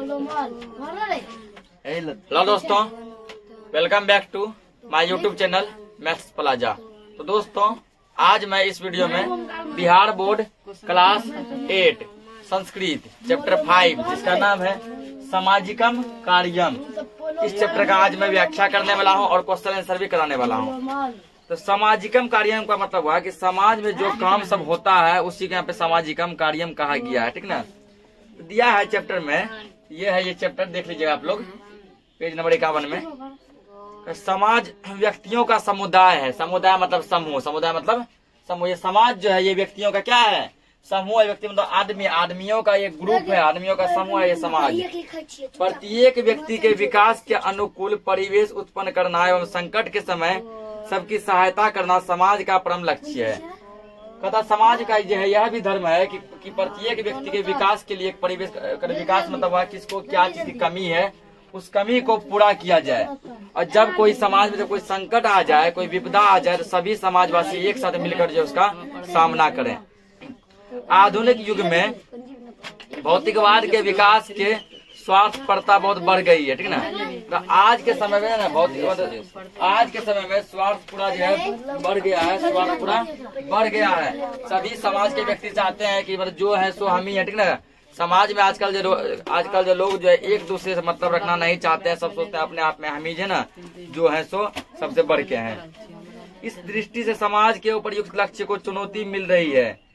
Hello दोस्तों, welcome back to my YouTube channel Maths Plaza. तो दोस्तों, आज मैं इस वीडियो में Bihar board class 8 Sanskrit chapter 5 जिसका नाम है सामाजिकम कार्यम, इस चैप्टर का आज मैं व्याख्या करने वाला हूं और क्वेश्चन आंसर भी कराने वाला हूं। तो सामाजिकम कार्यम का मतलब हुआ कि समाज में जो काम सब होता है उसी के यहाँ पे सामाजिकम कार्यम कहा गया है, ठीक ना। तो दिया है चैप्टर में, ये है ये चैप्टर, देख लीजिएगा आप लोग पेज नंबर 51 में। समाज व्यक्तियों का समुदाय है। समुदाय मतलब समूह, समुदाय मतलब समूह। ये समाज जो है ये व्यक्तियों का क्या है? समूह है। व्यक्ति मतलब आदमी, आदमियों का एक ग्रुप है, आदमियों का समूह है ये समाज। प्रत्येक व्यक्ति के विकास के अनुकूल परिवेश उत्पन्न करना एवं संकट के समय सबकी सहायता करना समाज का परम लक्ष्य है। कहता समाज का जो है यह भी धर्म है कि प्रत्येक व्यक्ति के विकास के लिए एक परिवेश, विकास मतलब वह किसको क्या चीज की कमी है उस कमी को पूरा किया जाए। और जब कोई समाज में जब कोई संकट आ जाए, कोई विपदा आ जाए, तो सभी समाजवासी एक साथ मिलकर जो उसका सामना करें। आधुनिक युग में भौतिकवाद के विकास के स्वार्थपरता बहुत बढ़ गई है, ठीक ना। तो आज के समय में ना भौतिक, आज के समय में स्वार्थ पूरा जो है बढ़ गया है, स्वार्थ पूरा बढ़ गया है। सभी समाज के व्यक्ति चाहते हैं कि जो है सो हम ही है, ठीक ना। समाज में आजकल जो लोग जो है एक दूसरे से मतलब रखना नहीं चाहते हैं। सब सोचते हैं अपने आप में हम ही है ना जो है सो सबसे बढ़ के हैं। इस दृष्टि से समाज के उपयुक्त लक्ष्य को चुनौती मिल रही है।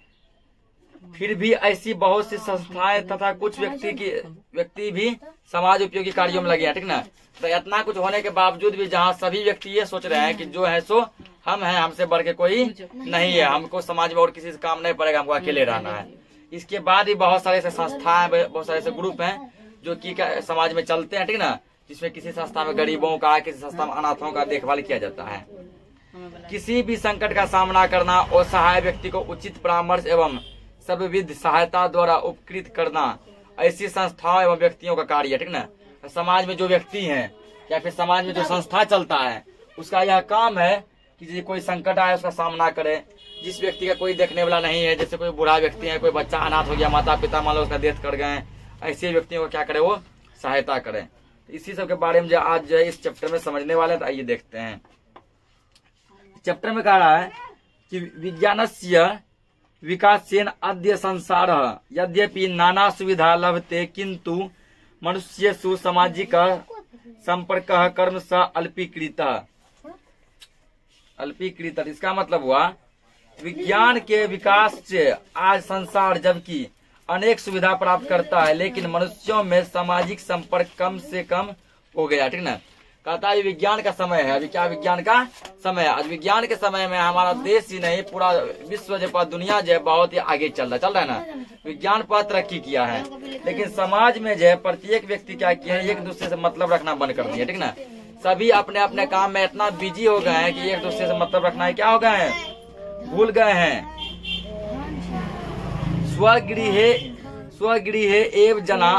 फिर भी ऐसी बहुत सी संस्थाएं तथा कुछ व्यक्ति भी समाज उपयोगी कार्यों में लगे हैं, ठीक ना। तो इतना कुछ होने के बावजूद भी जहाँ सभी व्यक्ति ये सोच रहे हैं कि जो है सो हम हैं, हमसे बढ़ के कोई नहीं है, हमको समाज में और किसी से काम नहीं पड़ेगा, हमको अकेले रहना है। इसके बाद भी बहुत सारे ऐसे संस्थाएं, बहुत सारे ऐसे ग्रुप हैं जो कि समाज में चलते हैं, ठीक ना। जिसमें किसी संस्था में गरीबों का, किसी संस्था में अनाथों का देखभाल किया जाता है। किसी भी संकट का सामना करना और सहाय व्यक्ति को उचित परामर्श एवं सर्वविध सहायता द्वारा उपकृत करना ऐसी संस्थाओं एवं व्यक्तियों का कार्य है, ठीक ना। समाज में जो व्यक्ति हैं या फिर समाज में जो संस्था चलता है उसका यह काम है कि कोई संकट आए उसका सामना करे। जिस व्यक्ति का कोई देखने वाला नहीं है, जैसे कोई बूढ़ा व्यक्ति है, कोई बच्चा अनाथ हो गया, माता पिता मान लो उसका डेथ कर गए, ऐसे व्यक्तियों को क्या करे, वो सहायता करे। इसी सब के बारे में जो आज जो है इस चैप्टर में समझने वाले हैं। तो आइए देखते हैं। चैप्टर में कह रहा है कि विज्ञानस्य विकासेन अद्य संसार यद्यपि नाना सुविधा लभते किंतु मनुष्येषु सामाजिक संपर्क कर्म स अल्पीकृत। इसका मतलब हुआ विज्ञान के विकास से आज संसार जबकि अनेक सुविधा प्राप्त करता है लेकिन मनुष्यों में सामाजिक संपर्क कम से कम हो गया, ठीक ना। कहता है विज्ञान का समय है। अभी क्या विज्ञान का समय है? आज विज्ञान के समय में हमारा देश ही नहीं पूरा विश्व जो है दुनिया जो है बहुत ही आगे चल रहा है ना। विज्ञान पर तरक्की किया है लेकिन समाज में जो है प्रत्येक व्यक्ति क्या किया है, एक दूसरे से मतलब रखना बंद कर दिया, ठीक ना। सभी अपने अपने काम में इतना बिजी हो गए हैं कि एक दूसरे से मतलब रखना है क्या हो गए हैं, भूल गए हैं। स्वगृहे एव जना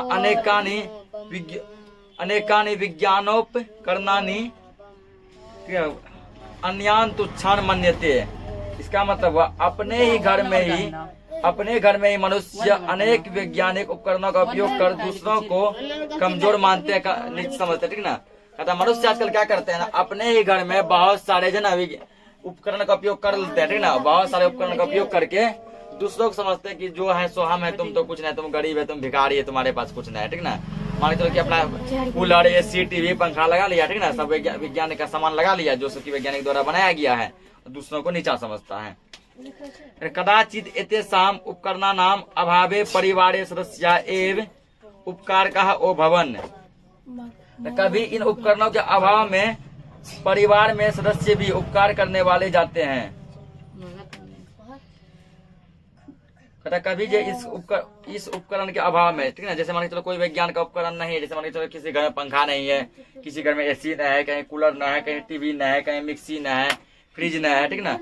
अनेकानि विज्ञानोपकरणानि अन्यान तुच्छान मन्यते। इसका मतलब हुआ अपने घर में ही मनुष्य अनेक वैज्ञानिक उपकरणों का उपयोग कर दूसरों को कमजोर मानते हैं, नीच समझते, ठीक ना। कहता मनुष्य आजकल क्या करते हैं ना, अपने ही घर में बहुत सारे जो ना उपकरण का उपयोग कर लेते हैं, ठीक ना। बहुत सारे उपकरण का उपयोग करके दूसरों को समझते हैं कि जो है सो हम है, तुम तो कुछ नहीं, तुम गरीब है, तुम भिखारी है, तुम्हारे पास कुछ नहीं है, ठीक ना। मान के चलो कि अपना कूलर, एसी, टीवी, पंखा लगा लिया, ठीक ना। सब वैज्ञानिक का सामान लगा लिया जो सबकी वैज्ञानिक द्वारा बनाया गया है, दूसरों को नीचा समझता है। कदाचित एतेषां उपकरणानां अभावे परिवारे सदस्या एव उपकारकः ओ भवन। कभी इन उपकरणों के अभाव में परिवार में सदस्य भी उपकार करने वाले जाते हैं। कभी जो इस उपकरण के अभाव में, ठीक ना। जैसे मान के चलो कोई विज्ञान का उपकरण नहीं है, जैसे मान के चलो किसी घर में पंखा नहीं है, किसी घर में एसी न है, कहीं कूलर न है, कहीं टीवी न है, कहीं मिक्सी न है, फ्रिज न है, ठीक ना।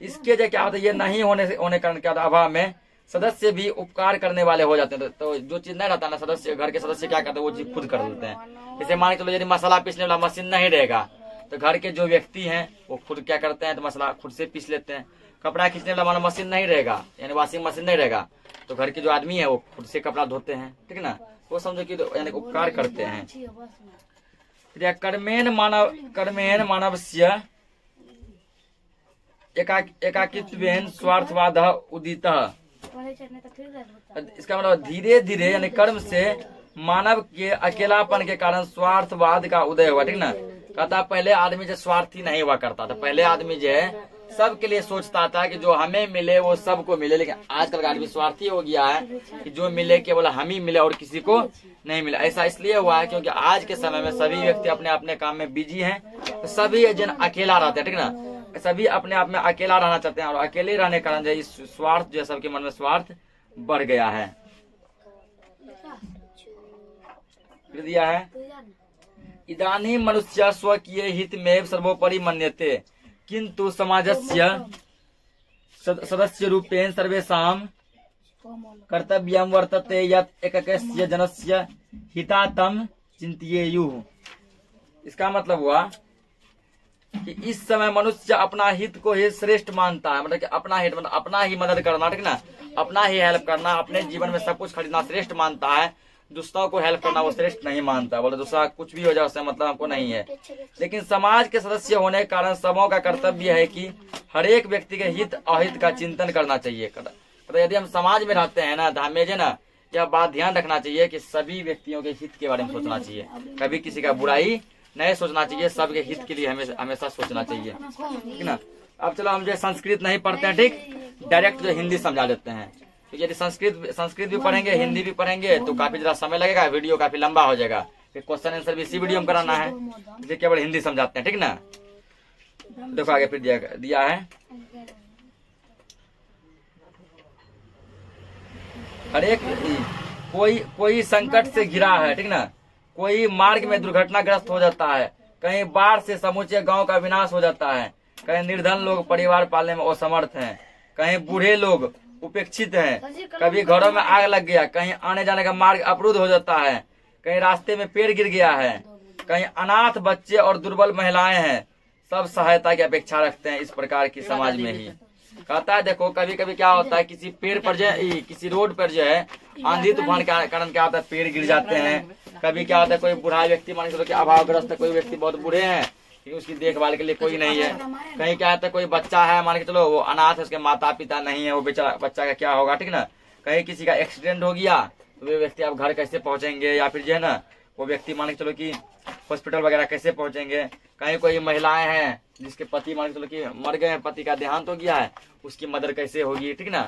इसके जो क्या होता है, ये नहीं होने कारण क्या होता है, अभाव में सदस्य भी उपकार करने वाले हो जाते हैं। तो जो चीज नहीं रहता ना, सदस्य घर के सदस्य क्या करते हैं, वो चीज खुद कर देते हैं। जैसे मान के चलो यदि मसाला पीसने वाला मशीन नहीं रहेगा तो घर के जो व्यक्ति हैं वो खुद क्या करते हैं, तो मसाला खुद से पीस लेते हैं। कपड़ा खींचने वाला मशीन नहीं रहेगा, यानी वॉशिंग मशीन नहीं रहेगा, तो घर के जो आदमी है वो खुद से कपड़ा धोते हैं, ठीक है ना। को समझो कि यानी उपकार करते हैं। कर्मेण मानवस्य एकाकित्वेन स्वार्थवाद उदितः। इसका मतलब धीरे धीरे यानी कर्म से मानव के अकेलापन के कारण स्वार्थवाद का उदय हुआ, ठीक ना। कहता पहले आदमी जो स्वार्थी नहीं हुआ करता था, पहले आदमी जो है सबके लिए सोचता था कि जो हमें मिले वो सबको मिले, लेकिन आजकल का आदमी स्वार्थी हो गया है कि जो मिले केवल हम ही मिले और किसी को नहीं मिला। ऐसा इसलिए हुआ है क्योंकि आज के समय में सभी व्यक्ति अपने अपने काम में बिजी हैं, तो सभी जन अकेला रहते हैं, ठीक ना। सभी अपने आप में अकेला रहना चाहते हैं और अकेले रहने के कारण जो इस स्वार्थ जो सबके मन में स्वार्थ बढ़ गया है। दिया है इदानीं मनुष्य स्वकीय हित में सर्वोपरि मन्यते किंतु समाजस्य सदस्य रूपेण सर्वेषां कर्तव्यं वर्तते यत् एकस्य जनस्य हितार्थं चिंतयेयुः। इसका मतलब हुआ कि इस समय मनुष्य अपना हित को ही श्रेष्ठ मानता है, मतलब कि अपना हित मतलब अपना ही मदद करना, ठीक ना, अपना ही हेल्प करना, अपने जीवन में सब कुछ खरीदना श्रेष्ठ मानता है। दूसरों को हेल्प करना वो श्रेष्ठ नहीं मानता, बोले दूसरा कुछ भी हो जाए उससे मतलब हमको नहीं है। लेकिन समाज के सदस्य होने के कारण सबों का कर्तव्य है कि हर एक व्यक्ति के हित अहित का चिंतन करना चाहिए। तो यदि हम समाज में रहते हैं ना तो हमें जो ना यह बात ध्यान रखना चाहिए कि सभी व्यक्तियों के हित के बारे में सोचना चाहिए, कभी किसी का बुराई नहीं सोचना चाहिए, सबके हित के लिए हमेशा सोचना चाहिए, ठीक ना। अब चलो हम जो संस्कृत नहीं पढ़ते हैं, ठीक, डायरेक्ट जो हिंदी समझा देते हैं। तो यदि संस्कृत भी पढ़ेंगे हिंदी भी पढ़ेंगे तो काफी ज्यादा समय लगेगा, वीडियो काफी लंबा हो जाएगा, फिर क्वेश्चन आंसर भी इसी वीडियो में कराना है, इसलिए केवल हिंदी समझाते हैं, ठीक ना। देखो आगे फिर दिया है हर एक कोई संकट से घिरा है, ठीक ना, कोई मार्ग में दुर्घटनाग्रस्त हो जाता है, कहीं बाढ़ से समूचे गांव का विनाश हो जाता है, कहीं निर्धन लोग परिवार पालने में असमर्थ हैं, कहीं बूढ़े लोग उपेक्षित हैं, कभी घरों में आग लग गया, कहीं आने जाने का मार्ग अवरुद्ध हो जाता है, कहीं रास्ते में पेड़ गिर गया है, कहीं अनाथ बच्चे और दुर्बल महिलाएं हैं, सब सहायता की अपेक्षा रखते हैं इस प्रकार की समाज में ही। कहता है देखो कभी कभी क्या होता है किसी पेड़ पर जो है किसी रोड पर जो है आंधी तूफान के कारण क्या होता है पेड़ गिर जाते हैं। कभी क्या होता है कोई बूढ़ा व्यक्ति मान के चलो कि अभावग्रस्त है, कोई व्यक्ति बहुत बूढ़े हैं कि उसकी देखभाल के लिए कोई नहीं है। कहीं क्या होता है कोई बच्चा है मान के चलो वो अनाथ है, उसके माता पिता नहीं है, वो बेचारा बच्चा का क्या होगा, ठीक ना। कहीं किसी का एक्सीडेंट हो गया तो वे व्यक्ति आप घर कैसे पहुंचेंगे, या फिर जो है ना वो व्यक्ति मान के चलो कि हॉस्पिटल वगैरह कैसे पहुंचेंगे। कहीं कोई महिलाएं हैं जिसके पति मान के चलो कि मर गए, पति का देहांत हो गया है, उसकी मदद कैसे होगी, ठीक ना।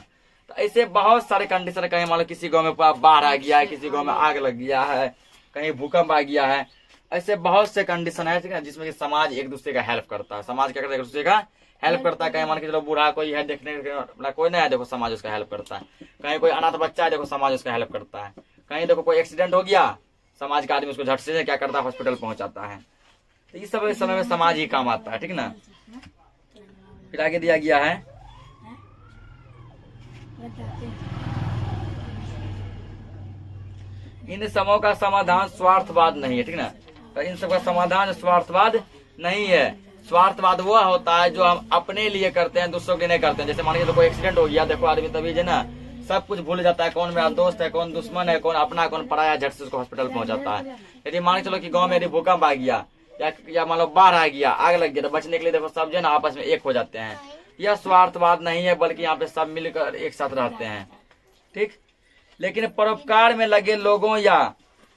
तो ऐसे बहुत सारे कंडीशन, कहीं मान लो किसी गाँव में बाढ़ आ गया है, किसी गाँव में आग लग गया है, कहीं भूकंप आ गया है, ऐसे बहुत से कंडीशन है, ठीक है, जिसमें कि समाज एक दूसरे का हेल्प करता है। समाज क्या करता है, एक दूसरे का हेल्प करता है। कहीं मान के चलो बूढ़ा कोई है देखने कोई नहीं है, देखो समाज उसका हेल्प करता है। कहीं कोई अनाथ बच्चा है, देखो समाज उसका हेल्प करता है। कहीं देखो कोई एक्सीडेंट हो गया, समाज का आदमी उसको झट से क्या करता है, हॉस्पिटल पहुंचाता है। तो इस सब समय में समाज ही काम आता है, ठीक ना। फिर आगे दिया गया है इन सबों का समाधान स्वार्थवाद नहीं है, ठीक ना। तो इन सब का समाधान स्वार्थवाद नहीं है। स्वार्थवाद वो होता है जो हम अपने लिए करते हैं, दूसरों के नहीं करते हैं। जैसे मान के तो कोई एक्सीडेंट हो गया, देखो आदमी तभी जो ना सब कुछ भूल जाता है, कौन मेरा दोस्त है, कौन दुश्मन है, कौन अपना कौन पराया, झट से उसको हॉस्पिटल पहुंचाता है। यदि मान के चलो कि गाँव में यदि भूकंप आ गया या मान लो बाढ़ आ गया, आग लग गया, तो बचने के लिए देखो सब जो ना आपस में एक हो जाते हैं। यह स्वार्थवाद नहीं है, बल्कि यहाँ पे सब मिलकर एक साथ रहते हैं, ठीक। लेकिन परोपकार में लगे लोगों या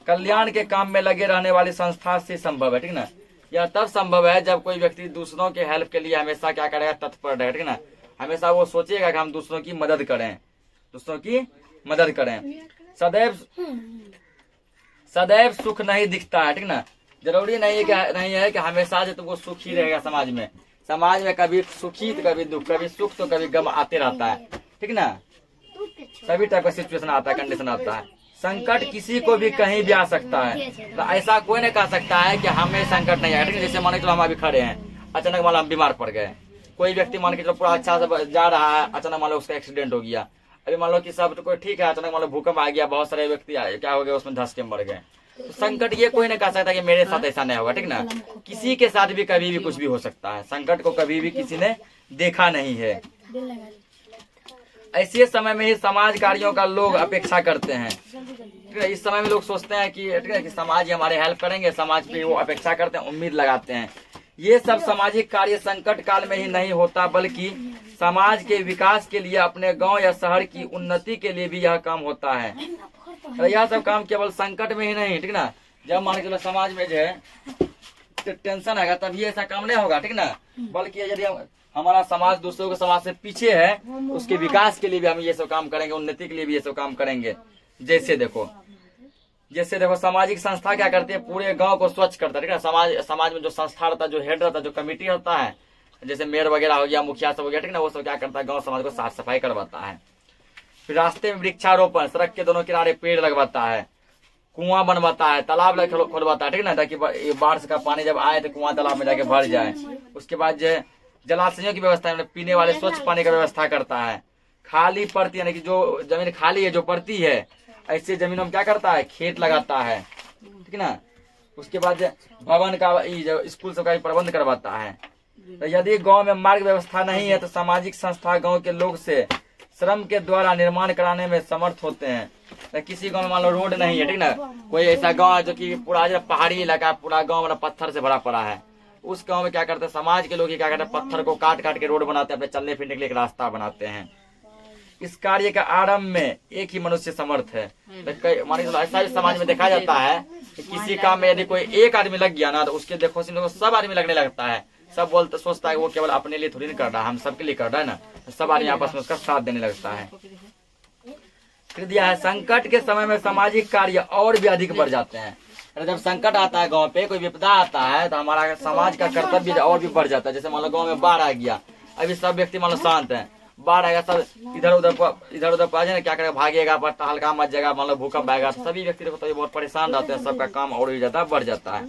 कल्याण के काम में लगे रहने वाली संस्था से संभव है, ठीक ना। यह तब संभव है जब कोई व्यक्ति दूसरों के हेल्प के लिए हमेशा क्या करेगा, तत्पर रहे, ठीक ना। हमेशा वो सोचेगा कि हम दूसरों की मदद करें, दूसरों की मदद करें। सदैव सुख नहीं दिखता है, ठीक ना। जरूरी नहीं है कि हमेशा से तुमको सुख ही रहेगा समाज में। समाज में कभी सुखी तो कभी दुख, कभी सुख तो कभी गम आते रहता है, ठीक ना। सभी टाइप का सिचुएशन आता है, कंडीशन आता है। संकट किसी को भी कहीं भी आ सकता है, तो ऐसा कोई नहीं कह सकता है कि हमें संकट नहीं आएगा, ठीक है। जैसे मान के चलो हम अभी खड़े हैं, अचानक मान लो हम बीमार पड़ गए, कोई व्यक्ति मान के चलो पूरा अच्छा से जा रहा है, अचानक मान लो उसका एक्सीडेंट हो गया। अभी मान लो कि सब तो कोई ठीक है, अचानक मान लो भूकंप आ गया, बहुत सारे व्यक्ति क्या हो गया उसमें धंस के मर गए। तो संकट ये कोई नहीं कह सकता कि मेरे साथ ऐसा नहीं होगा, ठीक ना। किसी के साथ भी कभी भी कुछ भी हो सकता है। संकट को कभी भी किसी ने देखा नहीं है। ऐसे समय में ही समाज कार्यों का लोग अपेक्षा करते हैं। ठीक है, इस समय में लोग सोचते हैं कि समाज ही हमारे हेल्प करेंगे, समाज पे वो अपेक्षा करते हैं, उम्मीद लगाते हैं। ये सब सामाजिक कार्य संकट काल में ही नहीं होता, बल्कि समाज के विकास के लिए, अपने गांव या शहर की उन्नति के लिए भी यह काम होता है। यह सब काम केवल संकट में ही नहीं, ठीक ना, जब मान के चलो समाज में जो है टेंशन आएगा तभी ऐसा काम नहीं होगा, ठीक ना, बल्कि यदि हमारा समाज दूसरों के समाज से पीछे है, उसके विकास के लिए भी हम ये सब काम करेंगे, उन्नति के लिए भी ये सब काम करेंगे। जैसे देखो सामाजिक संस्था क्या करती है, पूरे गांव को स्वच्छ करता है, ठीक है। समाज में जो संस्था रहता है, जो हेड रहता है, जो कमेटी रहता है, जैसे मेयर वगैरह हो गया, मुखिया सब हो गया, ठीक ना, वो सब क्या करता है, गांव समाज को साफ सफाई करवाता है। फिर रास्ते में वृक्षारोपण, सड़क के दोनों किनारे पेड़ लगवाता है, कुआं बनवाता है, तालाब खोलवाता है, ठीक ना, ताकि बारिश का पानी जब आए तो कुआं तालाब में जाके भर जाए। उसके बाद जो जलाशयों की व्यवस्था, पीने वाले स्वच्छ पानी का व्यवस्था करता है। खाली पड़ती यानी कि जो जमीन खाली है, जो पड़ती है, ऐसे जमीनों में क्या करता है, खेत लगाता है, ठीक ना। उसके बाद भवन का स्कूल सब का प्रबंध करवाता है। तो यदि गांव में मार्ग व्यवस्था नहीं है तो सामाजिक संस्था गांव के लोग से श्रम के द्वारा निर्माण कराने में समर्थ होते हैं। तो किसी गांव में मान लो रोड नहीं है, ठीक ना, कोई ऐसा गांव है जो कि पूरा पहाड़ी इलाका, पूरा गांव पत्थर से भरा पड़ा है, उस गांव में क्या करते हैं, समाज के लोग क्या करते हैं, पत्थर को काट काट के रोड बनाते हैं, अपने चलने फिरने के लिए एक रास्ता बनाते हैं। इस कार्य का आरंभ में एक ही मनुष्य समर्थ है। मान लो ऐसा भी समाज में देखा जाता है कि किसी काम में यदि कोई एक आदमी लग गया ना, तो उसके देखो सब आदमी लगने लगता है। सब बोलते सोचता है वो केवल अपने लिए थोड़ी नहीं कर रहा, हम सबके लिए कर रहा है ना, सब आदमी आपस में उसका साथ देने लगता है। फिर दिया है, संकट के समय में सामाजिक कार्य और भी अधिक बढ़ जाते हैं। जब संकट आता है गांव पे, कोई विपदा आता है, तो हमारा समाज का कर्तव्य और भी बढ़ जाता है। जैसे मान लो गांव में बाढ़ आ गया, अभी सब व्यक्ति मान लो शांत है, बाढ़ आएगा, सब इधर उधर आ जाए, क्या करेगा, भागेगा, पर हल्का मच जाएगा, मान लो भूकंप आएगा, सभी व्यक्ति तो बहुत परेशान रहते हैं, सबका काम और भी ज्यादा बढ़ जाता है।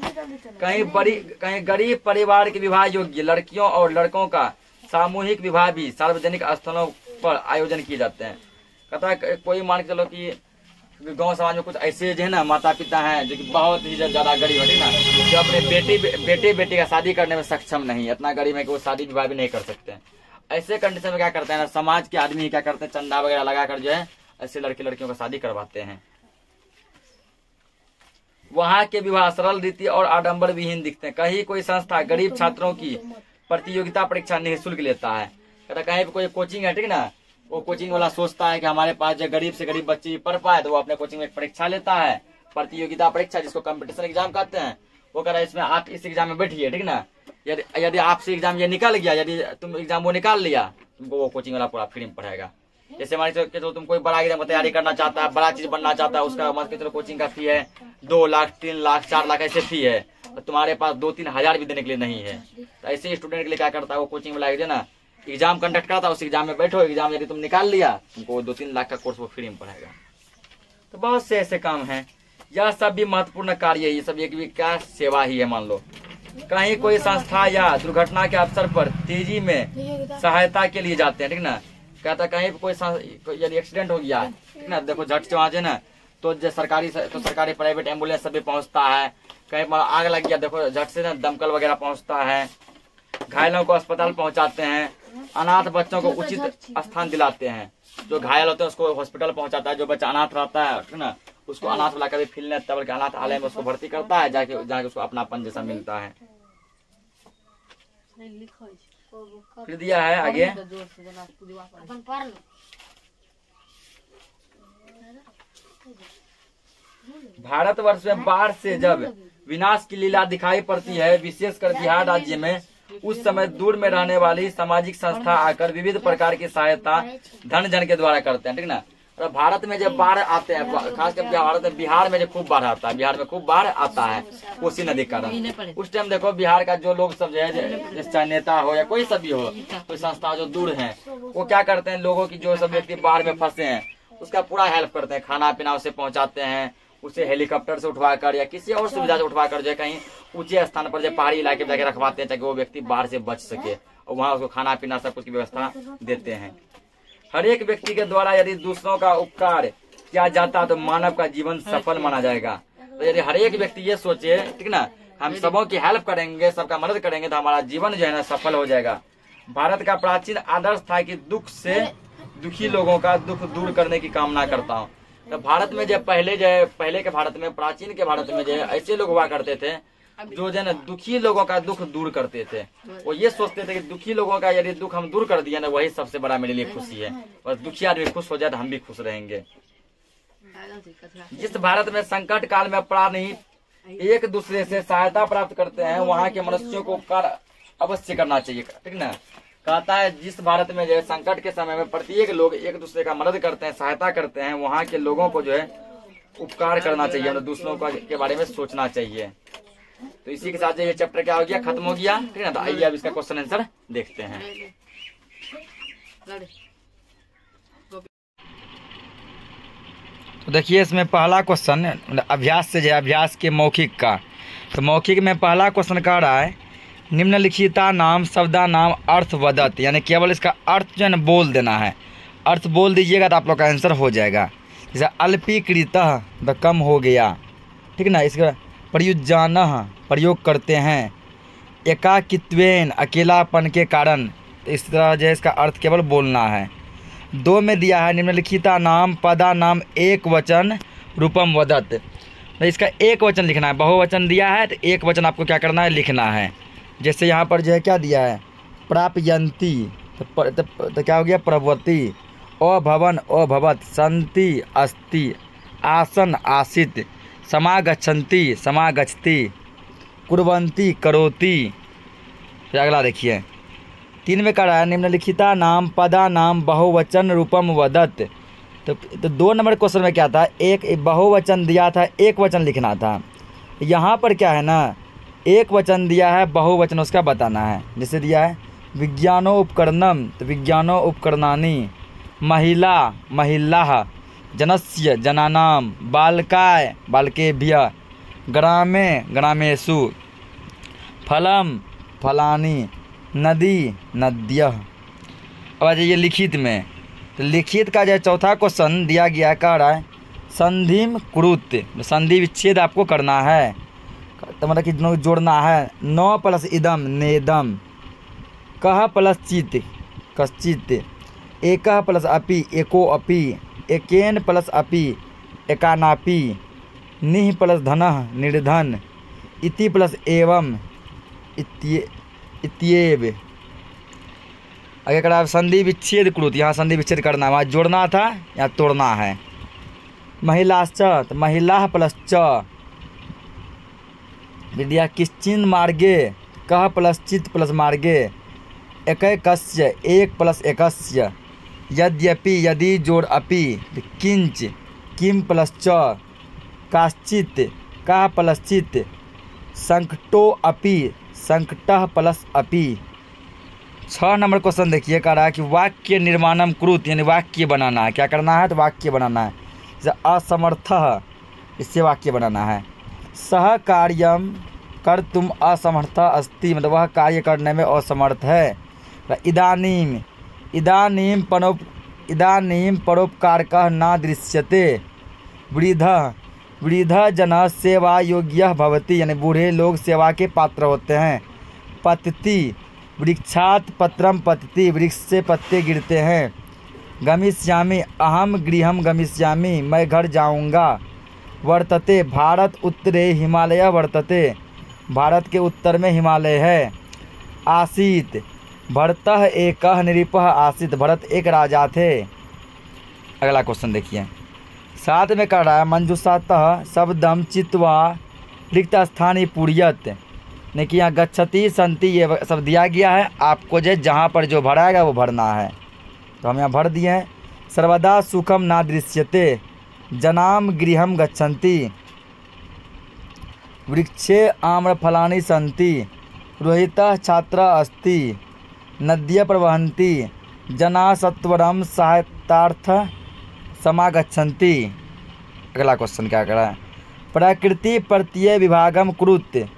कहीं गरीब परिवार के विवाह योग्य लड़कियों और लड़कों का सामूहिक विवाह भी सार्वजनिक स्थलों पर आयोजन किए जाते हैं। कहता है कोई मान के चलो कि गांव समाज में कुछ ऐसे जो है ना माता पिता हैं जो कि बहुत ही ज्यादा गरीब है ना, जो अपने बेटी का शादी करने में सक्षम नहीं है, इतना गरीब है कि वो शादी विवाह भी नहीं कर सकते हैं। ऐसे कंडीशन में क्या करते हैं ना, समाज के आदमी क्या करते हैं, चंदा वगैरह लगाकर जो है ऐसे लड़के लड़कियों का शादी करवाते हैं। वहाँ के विवाह सरल रीति और आडंबर विहीन दिखते हैं। कहीं कोई संस्था गरीब छात्रों की प्रतियोगिता परीक्षा निःशुल्क लेता है। कहता कहीं कोई कोचिंग है, ठीक ना, वो कोचिंग वाला सोचता है कि हमारे पास जो गरीब से गरीब बच्चे पढ़ पाए, तो वो अपने कोचिंग में एक परीक्षा लेता है, प्रतियोगिता परीक्षा, जिसको कंपटीशन एग्जाम कहते हैं। वो कह रहा है इसमें आप इस एग्जाम में बैठिए, ठीक ना, यदि आपसे एग्जाम ये निकल गया, यदि तुम एग्जाम वो निकाल लिया, तुमको वो कोचिंग वाला पूरा फ्री में पढ़ाएगा। जैसे मान के तो तुम कोई बड़ा एग्जाम की तैयारी करना चाहता है, बड़ा चीज बनना चाहता है, उसका मान के चलो कोचिंग का फी है 2 लाख 3 लाख 4 लाख ऐसे फी है, तो तुम्हारे पास 2-3 हजार भी देने के लिए नहीं है। तो ऐसे स्टूडेंट के लिए क्या करता है, वो कोचिंग वाला जो ना एग्जाम कंडक्ट करता है, उस एग्जाम में बैठो, एग्जाम यदि तुम निकाल लिया, तुमको 2-3 लाख का कोर्स वो फ्री में पढ़ाएगा। तो बहुत से ऐसे काम है। यह सब भी महत्वपूर्ण कार्य है, ये सब एक विकास सेवा ही है। मान लो कहीं कोई संस्था या दुर्घटना के अवसर पर तेजी में सहायता के लिए जाते हैं, ठीक ना। कहता कहीं कोई यदि एक्सीडेंट हो गया, ठीक ना, देखो झट से वहां से ना, तो सरकारी प्राइवेट एम्बुलेंस सभी पहुंचता है। कहीं आग लग गया, देखो झट से ना दमकल वगैरह पहुंचता है। घायलों को अस्पताल पहुंचाते हैं। अनाथ बच्चों को उचित स्थान दिलाते हैं। जो घायल होते हैं उसको हॉस्पिटल पहुंचाता है। जो बच्चा अनाथ रहता है, ठीक ना, उसको अनाथ वाला कभी फील नहीं, तब अनाथ आलय में उसको भर्ती करता है, जाके उसको अपनापन जैसा मिलता है। फिर दिया है आगे, भारतवर्ष में बाढ़ से जब विनाश की लीला दिखाई पड़ती है, विशेषकर बिहार राज्य में, उस समय दूर में रहने वाली सामाजिक संस्था आकर विविध प्रकार की सहायता धन जन के द्वारा करते हैं, ठीक ना। और भारत में जब बाढ़ आते हैं, खासकर भारत में बिहार में जो खूब बाढ़ आता है, बिहार में खूब बाढ़ आता है कोसी नदी का कारण। उस टाइम देखो बिहार का जो लोग सब जो है, चाहे नेता हो या कोई सब भी हो, कोई संस्था जो दूर है, वो क्या करते हैं, लोगों की जो सब व्यक्ति बाढ़ में फंसे हैं उसका पूरा हेल्प करते हैं। खाना पीना उसे पहुंचाते हैं, उसे हेलीकॉप्टर से उठवाकर या किसी और सुविधा से उठवाकर जो है कहीं ऊंचे स्थान पर, जो पहाड़ी इलाके में जाकर रखवाते हैं, ताकि वो व्यक्ति बाढ़ से बच सके, और वहाँ उसको खाना पीना सब कुछ की व्यवस्था देते हैं। हर एक व्यक्ति के द्वारा यदि दूसरों का उपकार किया जाता तो मानव का जीवन सफल माना जाएगा। तो यदि हर एक व्यक्ति ये सोचे, ठीक ना, हम सबों की हेल्प करेंगे, सबका मदद करेंगे, तो हमारा जीवन जो है ना सफल हो जाएगा। भारत का प्राचीन आदर्श था कि दुख से दुखी लोगों का दुख दूर करने की कामना करता हूँ। तो भारत में जो पहले के भारत में, प्राचीन के भारत में जो ऐसे लोग हुआ करते थे जो जो है दुखी लोगों का दुख दूर करते थे। वो ये सोचते थे कि दुखी लोगों का यदि दुख हम दूर कर दिया ना, वही सबसे बड़ा मेरे लिए खुशी है। और दुखी आदमी खुश हो जाए तो हम भी खुश रहेंगे। जिस भारत में संकट काल में प्राणी एक दूसरे से सहायता प्राप्त करते हैं, वहाँ के मनुष्यों को कार्य अवश्य करना चाहिए। ठीक ना, कहता है जिस भारत में जो है संकट के समय में प्रत्येक लोग एक दूसरे का मदद करते हैं, सहायता करते हैं, वहाँ के लोगों को जो है उपकार करना चाहिए, मतलब दूसरों के बारे में सोचना चाहिए। तो इसी के साथ ये चैप्टर क्या हो गया, खत्म हो गया। ठीक है ना, तो आइए अब इसका क्वेश्चन आंसर देखते हैं। तो देखिए इसमें पहला क्वेश्चन अभ्यास से जो है, अभ्यास के मौखिक का। तो मौखिक में पहला क्वेश्चन कह रहा है निम्नलिखिता नाम शब्दा नाम अर्थ वदत, यानी केवल इसका अर्थ जो है ना बोल देना है। अर्थ बोल दीजिएगा तो आप लोग का आंसर हो जाएगा। जैसे अल्पीकृतः द कम हो गया। ठीक ना, इसका प्रयुज्जानः प्रयोग करते हैं। एकाकित्वेन अकेलापन के कारण। तो इस तरह जो है इसका अर्थ केवल बोलना है। 2 में दिया है निम्नलिखिता नाम पदा नाम एक वचन रूपम वदत। तो इसका एक वचन लिखना है। बहुवचन दिया है तो एक वचन आपको क्या करना है, लिखना है। जैसे यहाँ पर जो है क्या दिया है, प्रापयंती तो क्या हो गया, प्रवती। अभवन अभवत, संति अस्ति, आसन आसित, समागच्छन्ति समागच्छति, कुर्वन्ति करोति। फिर अगला देखिए 3 में कह रहा है निम्नलिखिता नाम पदा नाम बहुवचन रूपम वदत। तो 2 नंबर क्वेश्चन में क्या था, एक बहुवचन दिया था, एक वचन लिखना था। यहाँ पर क्या है ना, एक वचन दिया है, बहुवचन उसका बताना है। जैसे दिया है विज्ञानो उपकरणम तो विज्ञानो उपकरणानि, महिला महिलाः, जनस्य जनानाम, बालकाय बालकेभ्यः, ग्रामे ग्रामेषु, फलम फलानि, नदी नद्यः। अब आ जाइए लिखित में। तो लिखित का जो चौथा क्वेश्चन दिया गया कह रहा है संधिम कुरुत, संधि विच्छेद आपको करना है। तो मतलब कि जोड़ना है। 9 प्लस इदम नेदम, कह प्लस चित कश्चित, एक प्लस अपि एको अपि, एकेन प्लस अपि एकानापि, निह प्लस धनः निर्धन, इति प्लस एवं इत्येव। आगे करा संधि विच्छेद कृत, यहाँ संधि विच्छेद करना है, वहाँ जोड़ना था, यहाँ तोड़ना है। महिलाश्च तो महिला प्लस च, विद्या किश्चिन मार्गे, कह प्लस चित प्लस मार्गे, एकैकस्य एक प्लस एकस्य, यद्यपि यदि जोड़ अपि, किंच किम प्लस च, काश्चित कह प्लस चित, संकटो अपि संकटः प्लस अपि। 6 नंबर क्वेश्चन देखिए कह रहा है कि वाक्य निर्माणम कृत, यानी वाक्य बनाना है। क्या करना है, तो वाक्य बनाना है। जैसे असमर्थः, इससे वाक्य बनाना है। सह कार्यम कर तुम असमर्थ अस्ति, मतलब वह कार्य करने में असमर्थ है। इदानीम इदानीम परोपकारकः न दृश्यते, वृद्ध जन सेवा योग्य भवति, यानी बूढ़े लोग सेवा के पात्र होते हैं। पतति वृक्षात पत्रम पतति, वृक्ष से पत्ते गिरते हैं। गमिष्यामि अहम गृहम गमिष्यामि, मैं घर जाऊंगा। वर्तते भारत उत्तरे हिमालय वर्तते, भारत के उत्तर में हिमालय है। आसीत भरतः एकः नृपः आसीत, भरत एक राजा थे। अगला क्वेश्चन देखिए 7 में कह रहा है मंजूषातः शब्दम चित्वा रिक्त स्थानी पूर्यत, नहीं कि यहाँ गच्छति संति ये सब दिया गया है। आपको जो जहाँ पर जो भराएगा वो भरना है। तो हम यहाँ भर दिए हैं। सर्वदा सुखम ना दृश्यते, जनाम गृहम गच्छन्ति, वृक्षे आम्रफलानि सन्ति, रोहितः छात्र अस्ति, नद्य प्रवहन्ति, जना सत्वरम सहायतार्थ समागच्छन्ति। अगला क्वेश्चन क्या कर रहा है, प्रकृति प्रत्यय विभागम कृत,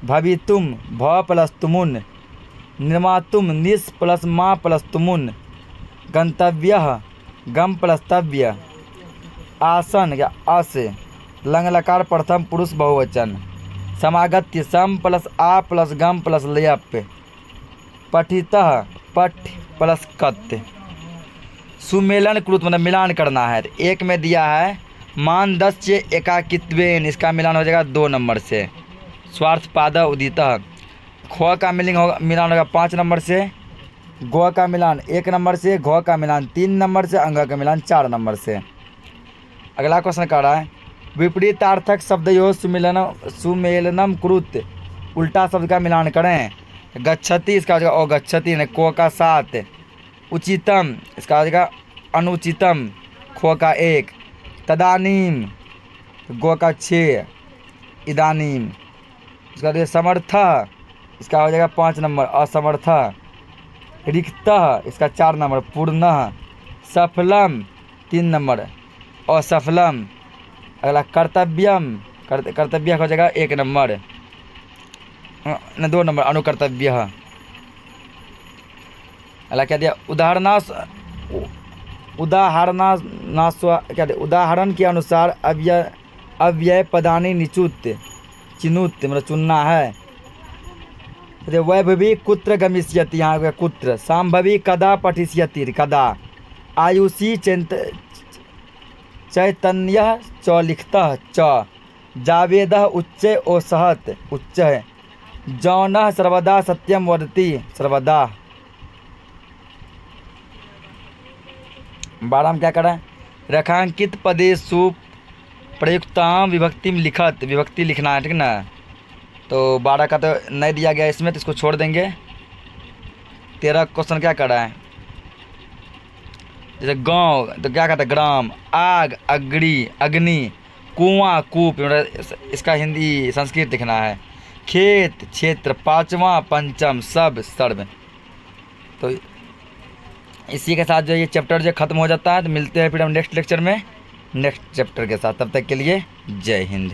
भवितुम भ प्लस तुमुन, निर्मातुम निस प्लस मा प्लस तुमुन, गंतव्यः गम प्लस तव्य, आसन या अस, लंग लकार प्रथम पुरुष बहुवचन, समागत्य सम प्लस आ प्लस गम प्लस लयप, पठितः पठ प्लस कत। सुमेलन कृत मतलब मिलान करना है। तो एक में दिया है मान 10 चे एकाकित्वेन, इसका मिलान हो जाएगा 2 नंबर से। स्वार्थ पाद उदित, ख का मिलान होगा 5 नंबर से, ग का मिलान 1 नंबर से, घ का मिलान 3 नंबर से, अंग का मिलान 4 नंबर से। अगला क्वेश्चन कह रहा है विपरीतार्थक शब्दयोः सुमेलनम कृत, उल्टा शब्द का मिलान करें। गच्छति इसका हो जाएगा अगच्छति, ने को का 7, उचितम इसका हो जाएगा अनुचितम, खो का 1, तदानीम गो का 6, इदानीम इसका हो जाएगा समर्थ, इसका हो जाएगा 5 नंबर असमर्थ, रिक्त इसका 4 नंबर पूर्ण, सफलम 3 नंबर असफलम। अगला कर्तव्यम, कर्तव्य हो जाएगा 1 नंबर न 2 नंबर अनुकर्तव्य। अगला क्या दिया उदाहरण के अनुसार अव्यय पदानी निचुत चिनुत मतलब चुनना है। वैभवी कुत्र गमिष्यति, यहाँ हो गया कुत्र, सांभवी कदा पठिष्यति कदा, आयुषी चैतन्य च लिखतः च, जावेद उच्च ओसहत उच्च है, जौन सर्वदा सत्यम वदति सर्वदा। 12 में क्या करें रेखांकित पदेषु प्रयुक्ताम विभक्ति में लिखत, विभक्ति लिखना है ठीक ना। तो 12 का तो नहीं दिया गया इसमें, तो इसको छोड़ देंगे। 13 क्वेश्चन क्या कर रहा है जैसे गांव तो क्या कहता है ग्राम, आग अग्नि अग्नि, कुआं कूप, इसका हिंदी संस्कृत लिखना है। खेत क्षेत्र, 5वां पंचम सब सर्व। तो इसी के साथ जो ये चैप्टर जो ख़त्म हो जाता है। तो मिलते हैं फिर हम नेक्स्ट लेक्चर में नेक्स्ट चैप्टर के साथ। तब तक के लिए जय हिंद।